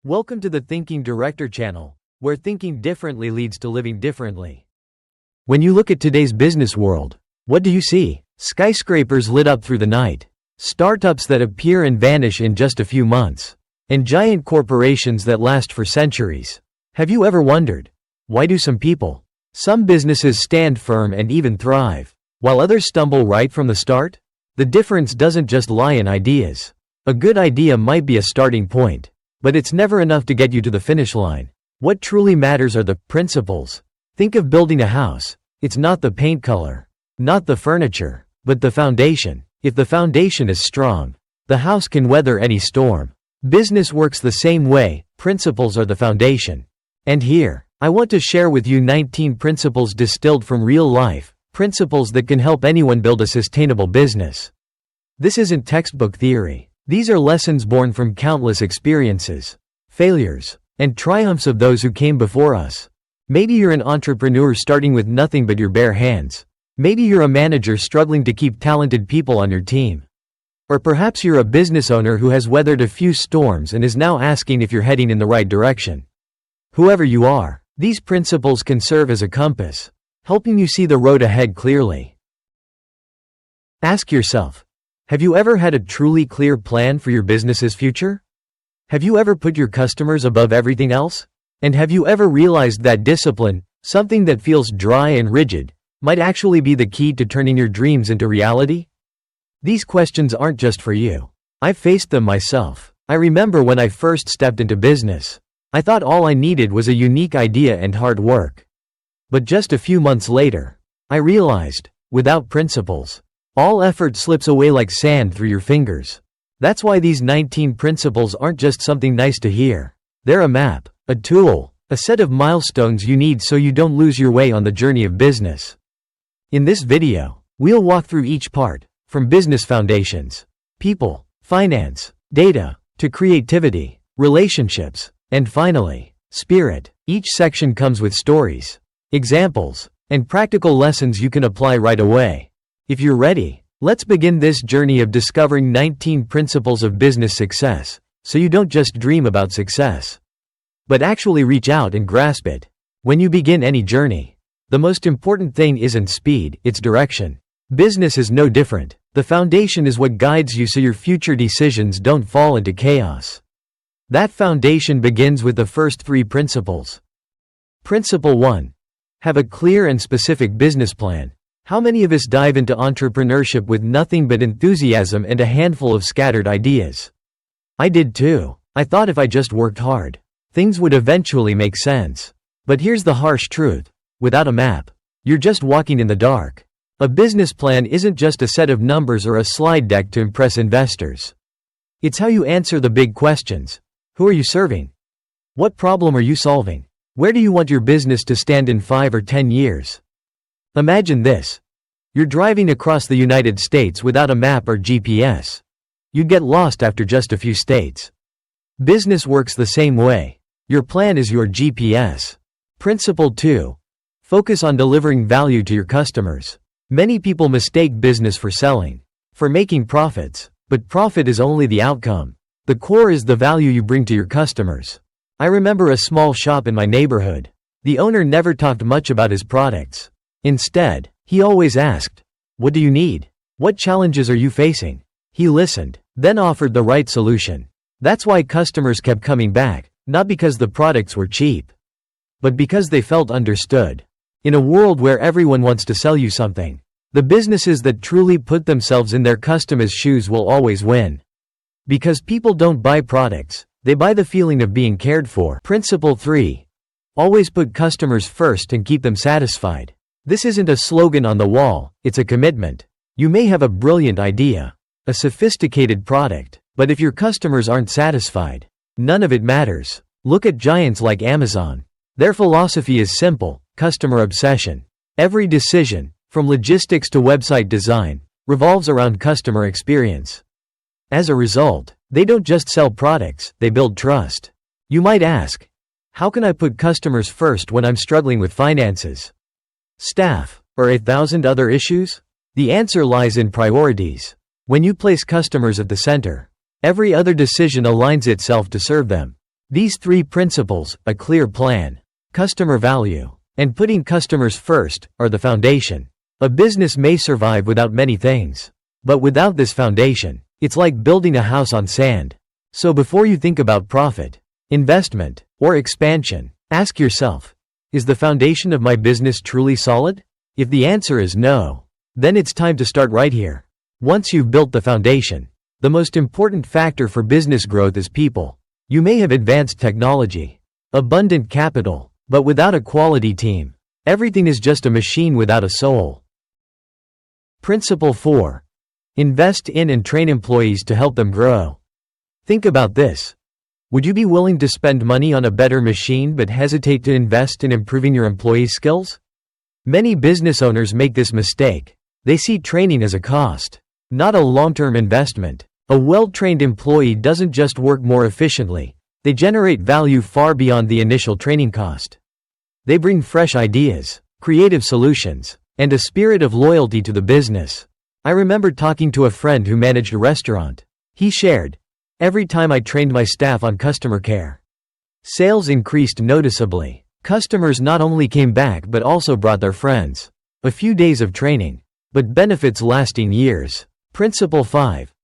Welcome to the Thinking Director channel, where thinking differently leads to living differently. When you look at today's business world, what do you see? Skyscrapers lit up through the night, startups that appear and vanish in just a few months, and giant corporations that last for centuries. Have you ever wondered, why do some businesses stand firm and even thrive, while others stumble right from the start? The difference doesn't just lie in ideas. A good idea might be a starting point, but it's never enough to get you to the finish line. What truly matters are the principles. Think of building a house. It's not the paint color, not the furniture, but the foundation. If the foundation is strong, the house can weather any storm. Business works the same way. Principles are the foundation. And here, I want to share with you 19 principles distilled from real life, principles that can help anyone build a sustainable business. This isn't textbook theory. These are lessons born from countless experiences, failures, and triumphs of those who came before us. Maybe you're an entrepreneur starting with nothing but your bare hands. Maybe you're a manager struggling to keep talented people on your team. Or perhaps you're a business owner who has weathered a few storms and is now asking if you're heading in the right direction. Whoever you are, these principles can serve as a compass, helping you see the road ahead clearly. Ask yourself, have you ever had a truly clear plan for your business's future? Have you ever put your customers above everything else? And have you ever realized that discipline, something that feels dry and rigid, might actually be the key to turning your dreams into reality? These questions aren't just for you. I've faced them myself. I remember when I first stepped into business, I thought all I needed was a unique idea and hard work. But just a few months later, I realized, without principles, all effort slips away like sand through your fingers. That's why these 19 principles aren't just something nice to hear. They're a map, a tool, a set of milestones you need so you don't lose your way on the journey of business. In this video, we'll walk through each part, from business foundations, people, finance, data, to creativity, relationships, and finally, spirit. Each section comes with stories, examples, and practical lessons you can apply right away. If you're ready, let's begin this journey of discovering 19 principles of business success, so you don't just dream about success, but actually reach out and grasp it. When you begin any journey, the most important thing isn't speed, it's direction. Business is no different. The foundation is what guides you so your future decisions don't fall into chaos. That foundation begins with the first 3 principles. Principle 1. Have a clear and specific business plan. How many of us dive into entrepreneurship with nothing but enthusiasm and a handful of scattered ideas? I did too. I thought if I just worked hard, things would eventually make sense. But here's the harsh truth. Without a map, you're just walking in the dark. A business plan isn't just a set of numbers or a slide deck to impress investors. It's how you answer the big questions. Who are you serving? What problem are you solving? Where do you want your business to stand in 5 or 10 years? Imagine this. You're driving across the United States without a map or GPS. You'd get lost after just a few states. Business works the same way. Your plan is your GPS. Principle 2. Focus on delivering value to your customers. Many people mistake business for selling, for making profits, but profit is only the outcome. The core is the value you bring to your customers. I remember a small shop in my neighborhood. The owner never talked much about his products. Instead, he always asked, "What do you need? What challenges are you facing?" He listened, then offered the right solution. That's why customers kept coming back, not because the products were cheap, but because they felt understood. In a world where everyone wants to sell you something, the businesses that truly put themselves in their customers' shoes will always win. Because people don't buy products, they buy the feeling of being cared for. Principle 3. Always put customers first and keep them satisfied. This isn't a slogan on the wall, it's a commitment. You may have a brilliant idea, a sophisticated product, but if your customers aren't satisfied, none of it matters. Look at giants like Amazon. Their philosophy is simple: customer obsession. Every decision, from logistics to website design, revolves around customer experience. As a result, they don't just sell products, they build trust. You might ask, how can I put customers first when I'm struggling with finances, staff, or 1,000 other issues? The answer lies in priorities. When you place customers at the center, every other decision aligns itself to serve them. These three principles, a clear plan, customer value, and putting customers first, are the foundation. A business may survive without many things. But without this foundation, it's like building a house on sand. So before you think about profit, investment, or expansion, ask yourself, is the foundation of my business truly solid? If the answer is no, then it's time to start right here. Once you've built the foundation, the most important factor for business growth is people. You may have advanced technology, abundant capital, but without a quality team, everything is just a machine without a soul. Principle 4. Invest in and train employees to help them grow. Think about this. Would you be willing to spend money on a better machine but hesitate to invest in improving your employees' skills? Many business owners make this mistake. They see training as a cost, not a long-term investment. A well-trained employee doesn't just work more efficiently, they generate value far beyond the initial training cost. They bring fresh ideas, creative solutions, and a spirit of loyalty to the business. I remember talking to a friend who managed a restaurant. He shared, "Every time I trained my staff on customer care, sales increased noticeably. Customers not only came back but also brought their friends. A few days of training, but benefits lasting years." Principle 5.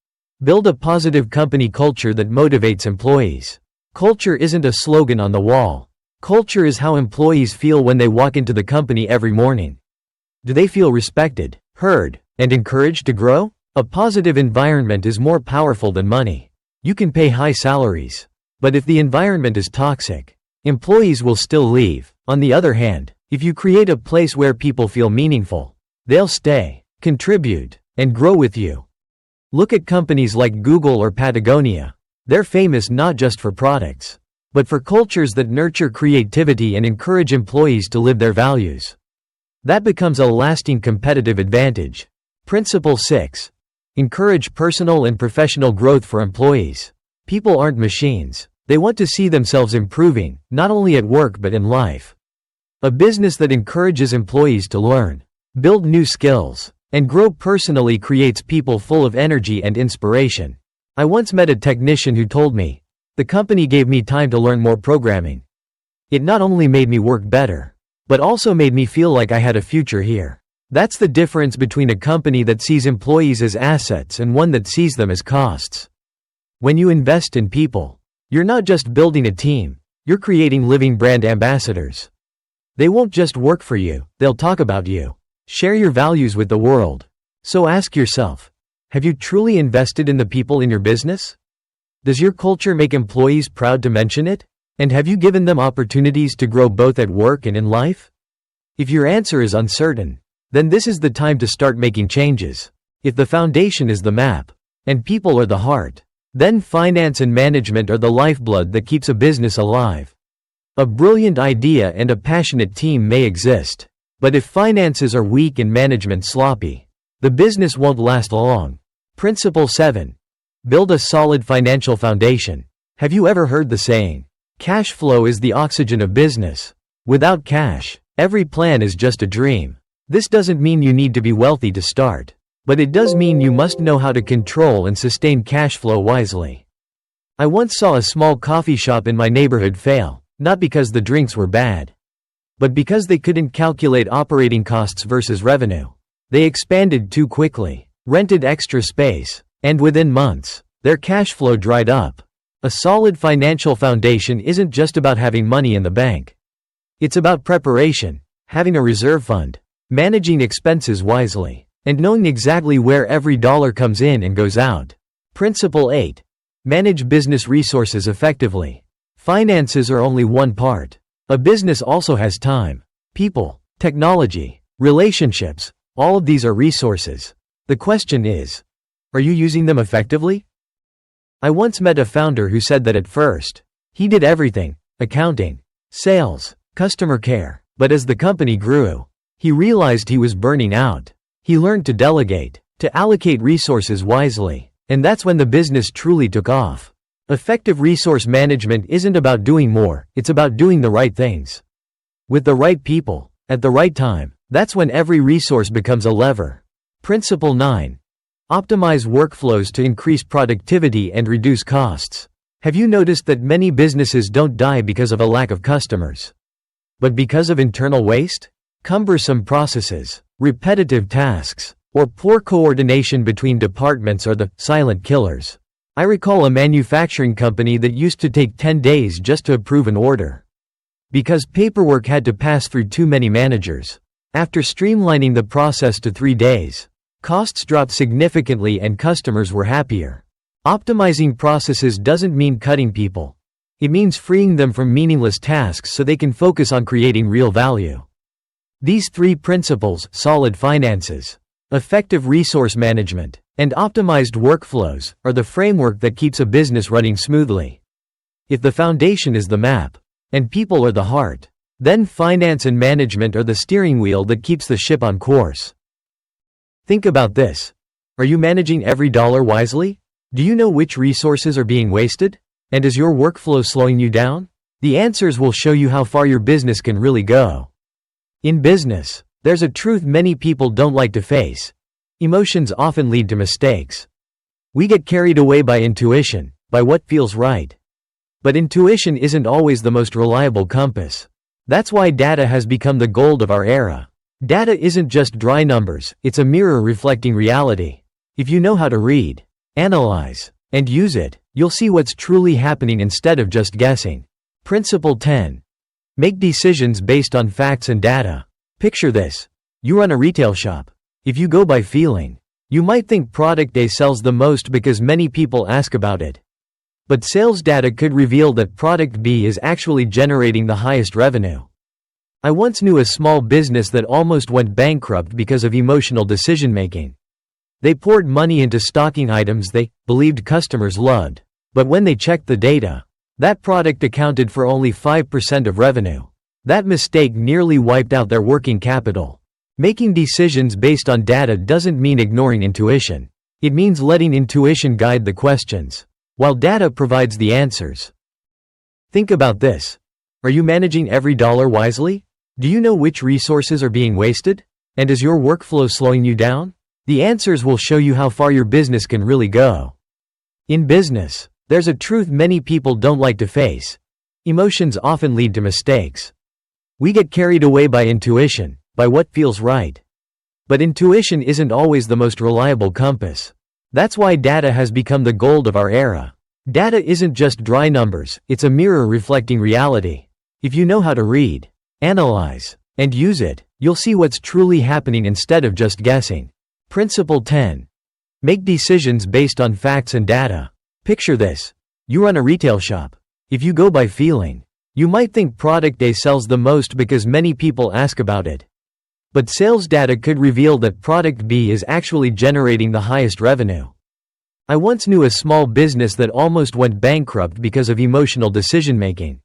Build a positive company culture that motivates employees. Culture isn't a slogan on the wall. Culture is how employees feel when they walk into the company every morning. Do they feel respected, heard, and encouraged to grow? A positive environment is more powerful than money. You can pay high salaries, but if the environment is toxic, employees will still leave. On the other hand, if you create a place where people feel meaningful, they'll stay, contribute, and grow with you. Look at companies like Google or Patagonia. They're famous not just for products, but for cultures that nurture creativity and encourage employees to live their values. That becomes a lasting competitive advantage. Principle 6. Encourage personal and professional growth for employees. People aren't machines. They want to see themselves improving, not only at work but in life. A business that encourages employees to learn, build new skills, and grow personally creates people full of energy and inspiration. I once met a technician who told me, "The company gave me time to learn more programming. It not only made me work better, but also made me feel like I had a future here." That's the difference between a company that sees employees as assets and one that sees them as costs. When you invest in people, you're not just building a team, you're creating living brand ambassadors. They won't just work for you, they'll talk about you, share your values with the world. So ask yourself, have you truly invested in the people in your business? Does your culture make employees proud to mention it? And have you given them opportunities to grow both at work and in life? If your answer is uncertain, then this is the time to start making changes. If the foundation is the map, and people are the heart, then finance and management are the lifeblood that keeps a business alive. A brilliant idea and a passionate team may exist, but if finances are weak and management sloppy, the business won't last long. Principle 7. Build a solid financial foundation. Have you ever heard the saying, "Cash flow is the oxygen of business"? Without cash, every plan is just a dream. This doesn't mean you need to be wealthy to start, but it does mean you must know how to control and sustain cash flow wisely. I once saw a small coffee shop in my neighborhood fail, not because the drinks were bad, but because they couldn't calculate operating costs versus revenue. They expanded too quickly, rented extra space, and within months, their cash flow dried up. A solid financial foundation isn't just about having money in the bank. It's about preparation, having a reserve fund, managing expenses wisely, and knowing exactly where every dollar comes in and goes out. Principle 8. Manage business resources effectively. Finances are only one part. A business also has time, people, technology, relationships. All of these are resources. The question is, are you using them effectively? I once met a founder who said that at first, he did everything, accounting, sales, customer care, but as the company grew, he realized he was burning out. He learned to delegate, to allocate resources wisely, and that's when the business truly took off. Effective resource management isn't about doing more, it's about doing the right things. With the right people, at the right time, that's when every resource becomes a lever. Principle 9. Optimize workflows to increase productivity and reduce costs. Have you noticed that many businesses don't die because of a lack of customers, but because of internal waste, cumbersome processes, repetitive tasks, or poor coordination between departments are the silent killers? I recall a manufacturing company that used to take 10 days just to approve an order, because paperwork had to pass through too many managers. After streamlining the process to 3 days, costs dropped significantly and customers were happier. Optimizing processes doesn't mean cutting people. It means freeing them from meaningless tasks so they can focus on creating real value. These 3 principles, solid finances, effective resource management, and optimized workflows, are the framework that keeps a business running smoothly. If the foundation is the map, and people are the heart, then finance and management are the steering wheel that keeps the ship on course. Think about this. Are you managing every dollar wisely? Do you know which resources are being wasted? And is your workflow slowing you down? The answers will show you how far your business can really go. In business, there's a truth many people don't like to face. Emotions often lead to mistakes. We get carried away by intuition, by what feels right. But intuition isn't always the most reliable compass. That's why data has become the gold of our era. Data isn't just dry numbers, it's a mirror reflecting reality. If you know how to read, analyze, and use it, you'll see what's truly happening instead of just guessing. Principle 10. Make decisions based on facts and data. Picture this. You run a retail shop. If you go by feeling, you might think product A sells the most because many people ask about it. But sales data could reveal that product B is actually generating the highest revenue. I once knew a small business that almost went bankrupt because of emotional decision-making. They poured money into stocking items they believed customers loved, but when they checked the data, that product accounted for only 5% of revenue. That mistake nearly wiped out their working capital. Making decisions based on data doesn't mean ignoring intuition. It means letting intuition guide the questions, while data provides the answers. Think about this. Are you managing every dollar wisely? Do you know which resources are being wasted? And is your workflow slowing you down? The answers will show you how far your business can really go. In business, there's a truth many people don't like to face. Emotions often lead to mistakes. We get carried away by intuition, by what feels right. But intuition isn't always the most reliable compass. That's why data has become the gold of our era. Data isn't just dry numbers, it's a mirror reflecting reality. If you know how to read, analyze, and use it, you'll see what's truly happening instead of just guessing. Principle 10. Make decisions based on facts and data. Picture this. You run a retail shop. If you go by feeling, you might think product A sells the most because many people ask about it. But sales data could reveal that product B is actually generating the highest revenue. I once knew a small business that almost went bankrupt because of emotional decision-making.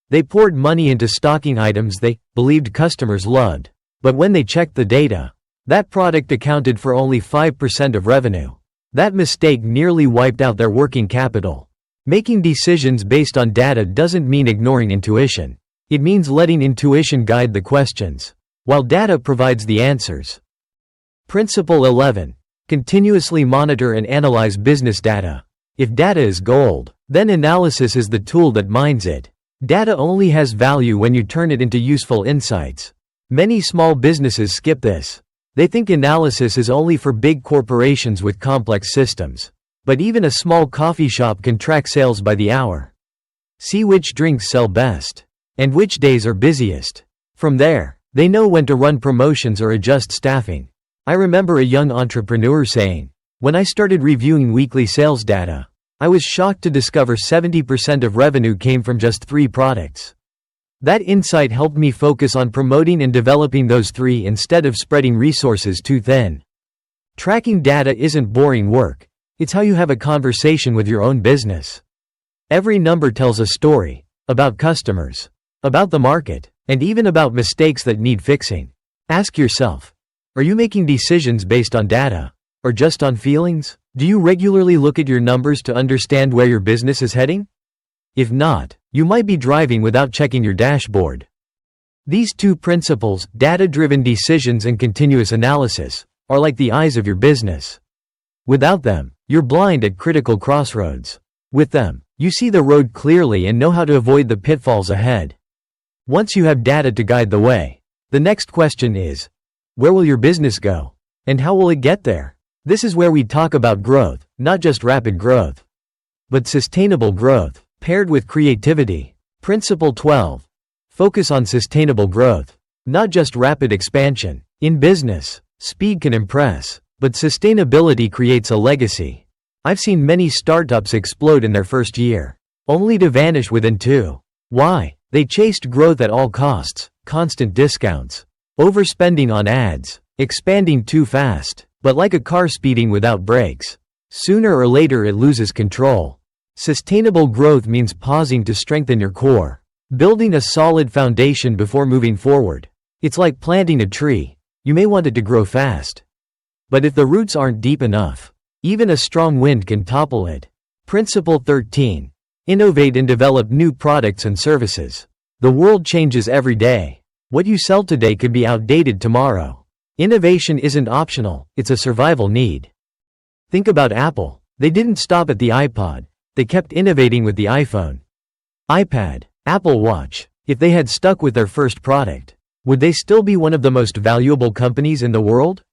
They poured money into stocking items they believed customers loved, but when they checked the data, that product accounted for only 5% of revenue. That mistake nearly wiped out their working capital. Making decisions based on data doesn't mean ignoring intuition. It means letting intuition guide the questions, while data provides the answers. Principle 11. Continuously monitor and analyze business data. If data is gold, then analysis is the tool that mines it. Data only has value when you turn it into useful insights. Many small businesses skip this. They think analysis is only for big corporations with complex systems. But even a small coffee shop can track sales by the hour. See which drinks sell best, and which days are busiest. From there, they know when to run promotions or adjust staffing. I remember a young entrepreneur saying, "When I started reviewing weekly sales data, I was shocked to discover 70% of revenue came from just 3 products." That insight helped me focus on promoting and developing those 3 instead of spreading resources too thin. Tracking data isn't boring work. It's how you have a conversation with your own business. Every number tells a story, about customers, about the market, and even about mistakes that need fixing. Ask yourself, are you making decisions based on data, or just on feelings? Do you regularly look at your numbers to understand where your business is heading? If not, you might be driving without checking your dashboard. These 2 principles, data-driven decisions and continuous analysis, are like the eyes of your business. Without them, you're blind at critical crossroads. With them, You see the road clearly and know how to avoid the pitfalls ahead. Once you have data to guide the way, the next question is, where will your business go? And how will it get there? This is where we talk about growth, not just rapid growth, but sustainable growth, paired with creativity. Principle 12. Focus on sustainable growth, not just rapid expansion. In business, speed can impress, but sustainability creates a legacy. I've seen many startups explode in their first year, only to vanish within 2. Why? They chased growth at all costs, constant discounts, overspending on ads, expanding too fast, but like a car speeding without brakes, sooner or later it loses control. Sustainable growth means pausing to strengthen your core, building a solid foundation before moving forward. It's like planting a tree. You may want it to grow fast, but if the roots aren't deep enough, even a strong wind can topple it. Principle 13. Innovate and develop new products and services. The world changes every day. What you sell today could be outdated tomorrow. Innovation isn't optional, it's a survival need. Think about Apple. They didn't stop at the iPod. They kept innovating with the iPhone, iPad, Apple Watch. If they had stuck with their first product, would they still be one of the most valuable companies in the world?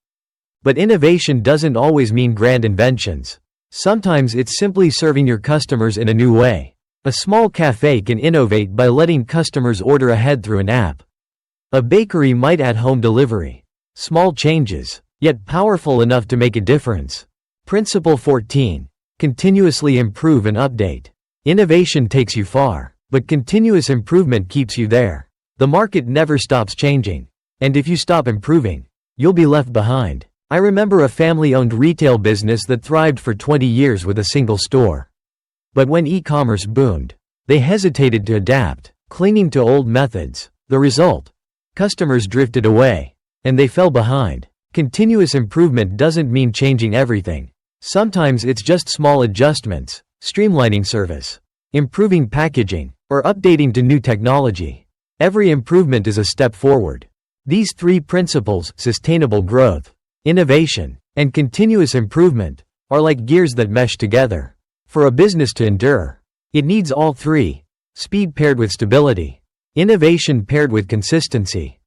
But innovation doesn't always mean grand inventions. Sometimes it's simply serving your customers in a new way. A small cafe can innovate by letting customers order ahead through an app. A bakery might add home delivery. Small changes, yet powerful enough to make a difference. Principle 14. Continuously improve and update. Innovation takes you far, but continuous improvement keeps you there. The market never stops changing, and if you stop improving, you'll be left behind. I remember a family-owned retail business that thrived for 20 years with a single store. But when e-commerce boomed, they hesitated to adapt, clinging to old methods. The result? Customers drifted away, and they fell behind. Continuous improvement doesn't mean changing everything. Sometimes it's just small adjustments, streamlining service, improving packaging, or updating to new technology. Every improvement is a step forward. These 3 principles, sustainable growth, innovation, and continuous improvement, are like gears that mesh together. For a business to endure, it needs all 3. Speed paired with stability, innovation paired with consistency.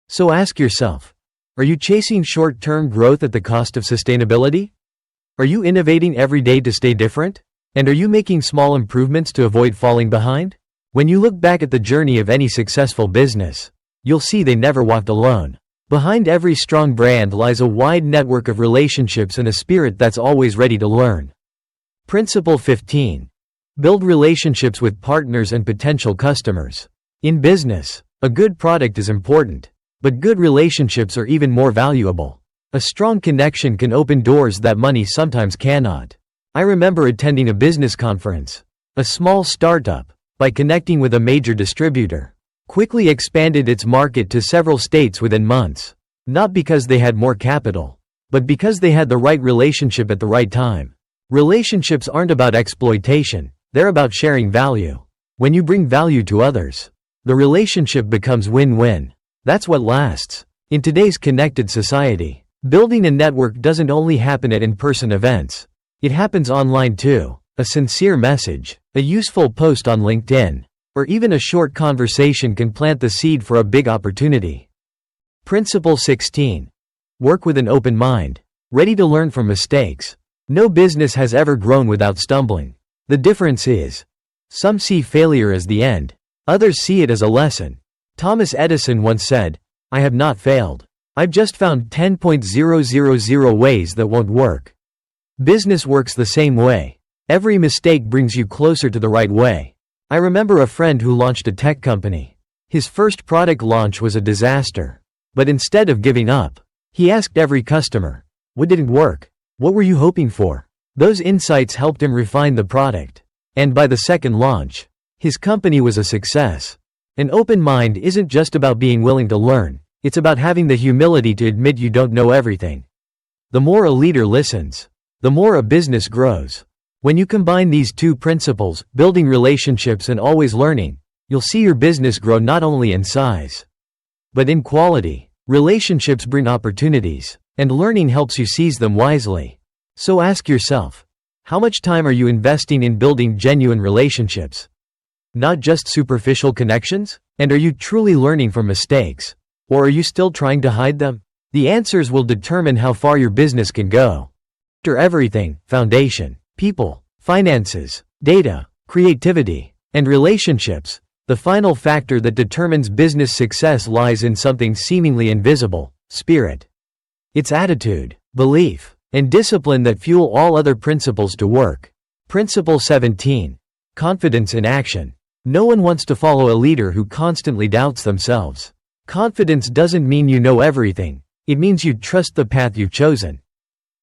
So ask yourself, are you chasing short-term growth at the cost of sustainability? Are you innovating every day to stay different? And are you making small improvements to avoid falling behind? When you look back at the journey of any successful business, you'll see they never walked alone. Behind every strong brand lies a wide network of relationships and a spirit that's always ready to learn. Principle 15. Build relationships with partners and potential customers. In business, a good product is important, but good relationships are even more valuable. A strong connection can open doors that money sometimes cannot. I remember attending a business conference. A small startup, by connecting with a major distributor, quickly expanded its market to several states within months. Not because they had more capital, but because they had the right relationship at the right time. Relationships aren't about exploitation, they're about sharing value. When you bring value to others, the relationship becomes win-win. That's what lasts. In today's connected society, building a network doesn't only happen at in-person events. It happens online too. A sincere message, a useful post on LinkedIn, or even a short conversation can plant the seed for a big opportunity. Principle 16. Work with an open mind, ready to learn from mistakes. No business has ever grown without stumbling. The difference is, some see failure as the end, others see it as a lesson. Thomas Edison once said, "I have not failed. I've just found 10,000 ways that won't work." Business works the same way. Every mistake brings you closer to the right way. I remember a friend who launched a tech company. His first product launch was a disaster. But instead of giving up, he asked every customer, "What didn't work? What were you hoping for?" Those insights helped him refine the product. And by the second launch, his company was a success. An open mind isn't just about being willing to learn. It's about having the humility to admit you don't know everything. The more a leader listens, the more a business grows. When you combine these 2 principles, building relationships and always learning, you'll see your business grow not only in size, but in quality. Relationships bring opportunities, and learning helps you seize them wisely. So ask yourself, How much time are you investing in building genuine relationships? Not just superficial connections? And are you truly learning from mistakes? Or are you still trying to hide them? The answers will determine how far your business can go. After everything, foundation, people, finances, data, creativity, and relationships, the final factor that determines business success lies in something seemingly invisible: spirit. It's attitude, belief, and discipline that fuel all other principles to work. Principle 17. Confidence in action. No one wants to follow a leader who constantly doubts themselves. Confidence doesn't mean you know everything. It means you trust the path you've chosen.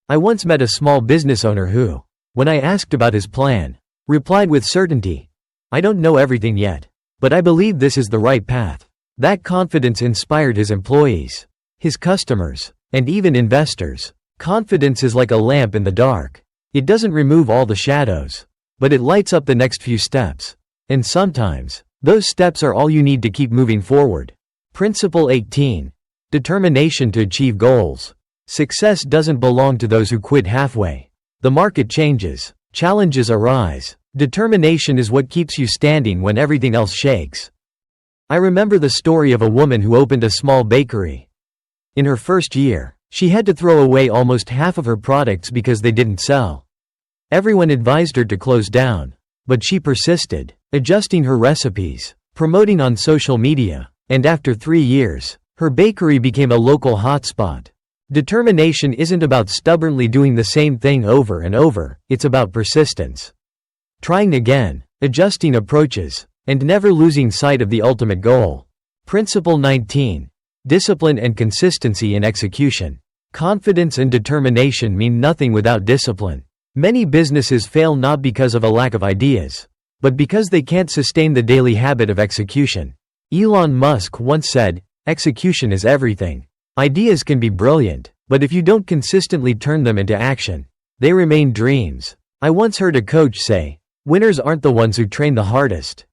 I once met a small business owner who, when I asked about his plan, replied with certainty, "I don't know everything yet, but I believe this is the right path." That confidence inspired his employees, his customers, and even investors. Confidence is like a lamp in the dark. It doesn't remove all the shadows, but it lights up the next few steps. And sometimes, those steps are all you need to keep moving forward. Principle 18. Determination to achieve goals. Success doesn't belong to those who quit halfway. The market changes. Challenges arise. Determination is what keeps you standing when everything else shakes. I remember the story of a woman who opened a small bakery. In her first year, she had to throw away almost half of her products because they didn't sell. Everyone advised her to close down, but she persisted, adjusting her recipes, promoting on social media, and after 3 years, her bakery became a local hotspot. Determination isn't about stubbornly doing the same thing over and over, it's about persistence. Trying again, adjusting approaches, and never losing sight of the ultimate goal. Principle 19. Discipline and consistency in execution. Confidence and determination mean nothing without discipline. Many businesses fail not because of a lack of ideas, but because they can't sustain the daily habit of execution. Elon Musk once said, "Execution is everything." Ideas can be brilliant, but if you don't consistently turn them into action, they remain dreams. I once heard a coach say, "Winners aren't the ones who train the hardest,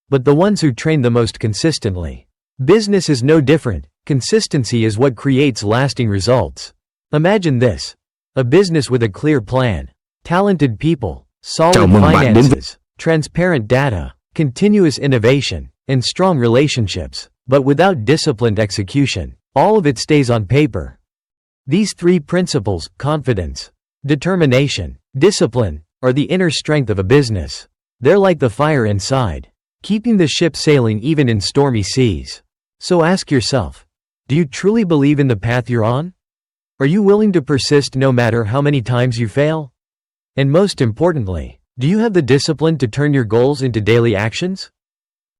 but the ones who train the most consistently." Business is no different. Consistency is what creates lasting results. Imagine this: a business with a clear plan, talented people, solid finances, transparent data, continuous innovation, and strong relationships, but without disciplined execution. All of it stays on paper. These 3 principles, confidence, determination, discipline, are the inner strength of a business. They're like the fire inside, keeping the ship sailing even in stormy seas. So ask yourself, do you truly believe in the path you're on? Are you willing to persist no matter how many times you fail? And most importantly, do you have the discipline to turn your goals into daily actions?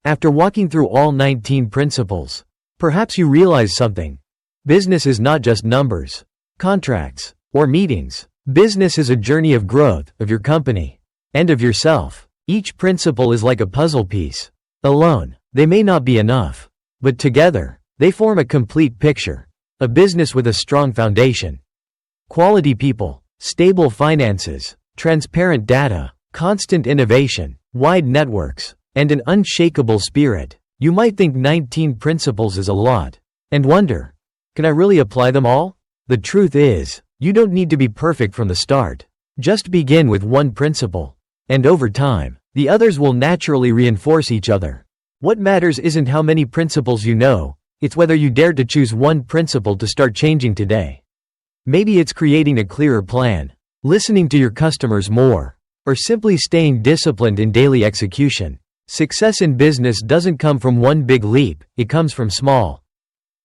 After walking through all 19 principles, perhaps you realize something. Business is not just numbers, contracts, or meetings. Business is a journey of growth, of your company, and of yourself. Each principle is like a puzzle piece. Alone, they may not be enough, but together, they form a complete picture. A business with a strong foundation. Quality people, stable finances, transparent data, constant innovation, wide networks, and an unshakable spirit. You might think 19 principles is a lot, and wonder, can I really apply them all? The truth is, you don't need to be perfect from the start. Just begin with one principle. And over time, the others will naturally reinforce each other. What matters isn't how many principles you know, it's whether you dare to choose one principle to start changing today. Maybe it's creating a clearer plan, listening to your customers more, or simply staying disciplined in daily execution. Success in business doesn't come from one big leap, it comes from small,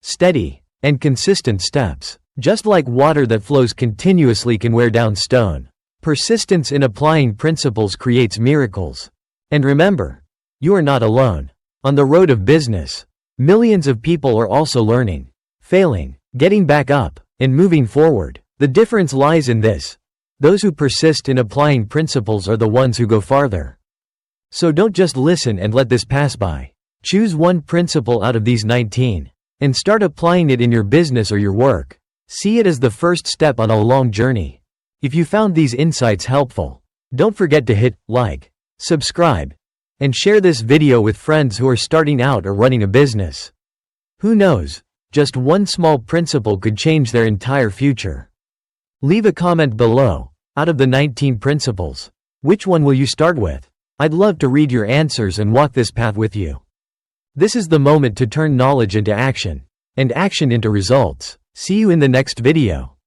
steady, and consistent steps. Just like water that flows continuously can wear down stone, persistence in applying principles creates miracles. And remember, you are not alone. On the road of business, millions of people are also learning, failing, getting back up, and moving forward. The difference lies in this: those who persist in applying principles are the ones who go farther. So don't just listen and let this pass by. Choose one principle out of these 19, and start applying it in your business or your work. See it as the first step on a long journey. If you found these insights helpful, don't forget to hit like, subscribe, and share this video with friends who are starting out or running a business. Who knows, just one small principle could change their entire future. Leave a comment below, Out of the 19 principles, which one will you start with? I'd love to read your answers and walk this path with you. This is the moment to turn knowledge into action, and action into results. See you in the next video.